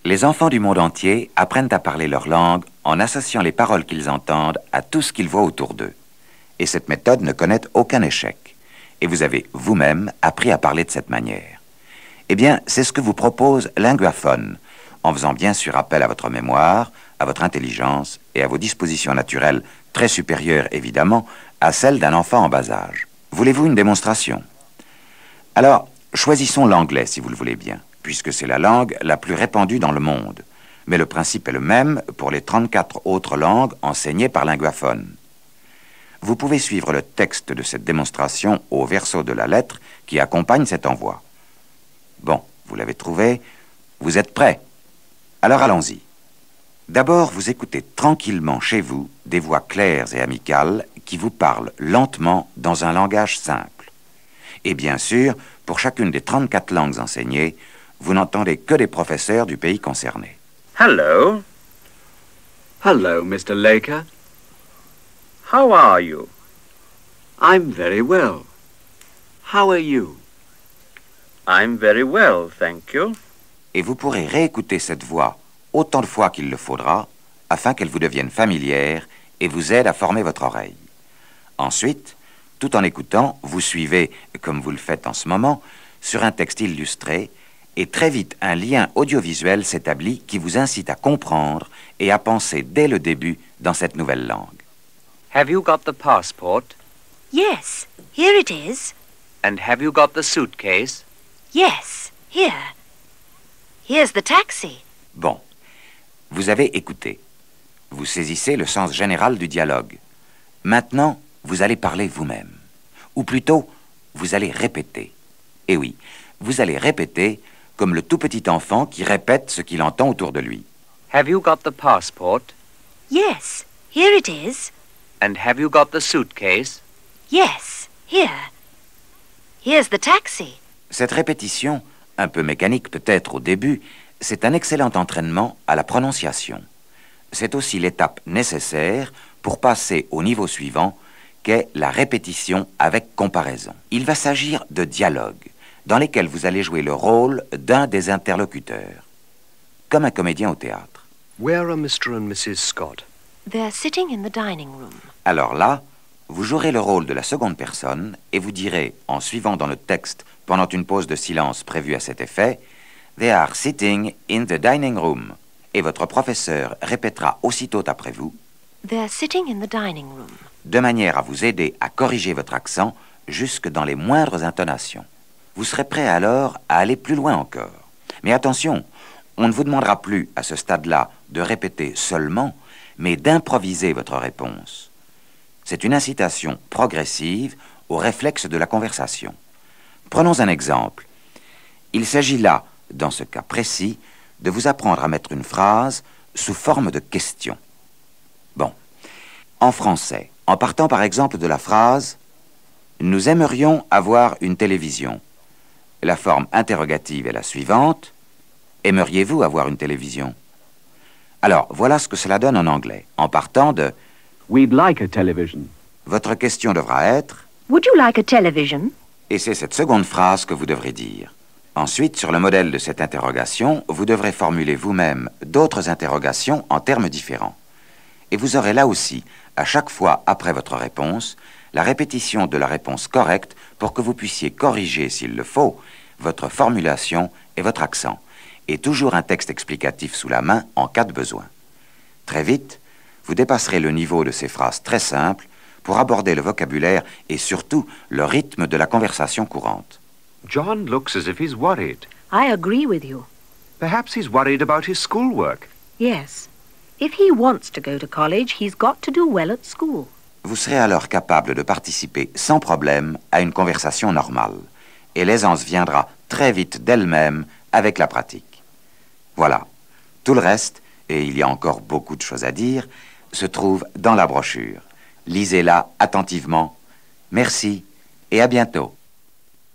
Les enfants du monde entier apprennent à parler leur langue en associant les paroles qu'ils entendent à tout ce qu'ils voient autour d'eux. Et cette méthode ne connaît aucun échec. Et vous avez vous-même appris à parler de cette manière. Eh bien, c'est ce que vous propose Linguaphone, en faisant bien sûr appel à votre mémoire, à votre intelligence et à vos dispositions naturelles, très supérieures évidemment à celles d'un enfant en bas âge. Voulez-vous une démonstration? Alors, choisissons l'anglais si vous le voulez bien, puisque c'est la langue la plus répandue dans le monde. Mais le principe est le même pour les 34 autres langues enseignées par Linguaphone. Vous pouvez suivre le texte de cette démonstration au verso de la lettre qui accompagne cet envoi. Bon, vous l'avez trouvé, vous êtes prêts? Alors allons-y. D'abord, vous écoutez tranquillement chez vous des voix claires et amicales qui vous parlent lentement dans un langage simple. Et bien sûr, pour chacune des 34 langues enseignées, vous n'entendez que des professeurs du pays concerné. Hello. Hello, Mr. Laker. How are you? I'm very well. How are you? I'm very well, thank you. Et vous pourrez réécouter cette voix autant de fois qu'il le faudra, afin qu'elle vous devienne familière et vous aide à former votre oreille. Ensuite, tout en écoutant, vous suivez, comme vous le faites en ce moment, sur un texte illustré, et très vite un lien audiovisuel s'établit qui vous incite à comprendre et à penser dès le début dans cette nouvelle langue. Have you got the passport? Yes, here it is. And have you got the suitcase? Yes, here. Here's the taxi. Bon, vous avez écouté. Vous saisissez le sens général du dialogue. Maintenant, vous allez parler vous-même. Ou plutôt, vous allez répéter. Et oui, vous allez répéter comme le tout petit enfant qui répète ce qu'il entend autour de lui. Have you got the passport? Yes, here it is. And have you got the suitcase? Yes, here. Here's the taxi. Cette répétition, un peu mécanique peut-être au début, c'est un excellent entraînement à la prononciation. C'est aussi l'étape nécessaire pour passer au niveau suivant, qu'est la répétition avec comparaison. Il va s'agir de dialogues, dans lesquels vous allez jouer le rôle d'un des interlocuteurs, comme un comédien au théâtre. Where are Mr. and Mrs. Scott? They're sitting in the dining room. Alors là, vous jouerez le rôle de la seconde personne et vous direz, en suivant dans le texte pendant une pause de silence prévue à cet effet, « They are sitting in the dining room ». Et votre professeur répétera aussitôt après vous, « They're sitting in the dining room ». De manière à vous aider à corriger votre accent jusque dans les moindres intonations. Vous serez prêt alors à aller plus loin encore. Mais attention, on ne vous demandera plus à ce stade-là de répéter seulement, mais d'improviser votre réponse. C'est une incitation progressive au réflexe de la conversation. Prenons un exemple. Il s'agit là, dans ce cas précis, de vous apprendre à mettre une phrase sous forme de question. Bon, en français, en partant par exemple de la phrase « Nous aimerions avoir une télévision ». La forme interrogative est la suivante « Aimeriez-vous avoir une télévision ?» Alors, voilà ce que cela donne en anglais, en partant de « We'd like a television ». Votre question devra être « Would you like a television ?» Et c'est cette seconde phrase que vous devrez dire. Ensuite, sur le modèle de cette interrogation, vous devrez formuler vous-même d'autres interrogations en termes différents. Et vous aurez là aussi, à chaque fois après votre réponse, la répétition de la réponse correcte pour que vous puissiez corriger, s'il le faut, votre formulation et votre accent, et toujours un texte explicatif sous la main en cas de besoin. Très vite, vous dépasserez le niveau de ces phrases très simples pour aborder le vocabulaire et surtout le rythme de la conversation courante. John looks as if he's worried. I agree with you. Perhaps he's worried about his schoolwork. Yes. If he wants to go to college, he's got to do well at school. Vous serez alors capable de participer sans problème à une conversation normale. Et l'aisance viendra très vite d'elle-même avec la pratique. Voilà. Tout le reste, et il y a encore beaucoup de choses à dire, se trouve dans la brochure. Lisez-la attentivement. Merci et à bientôt.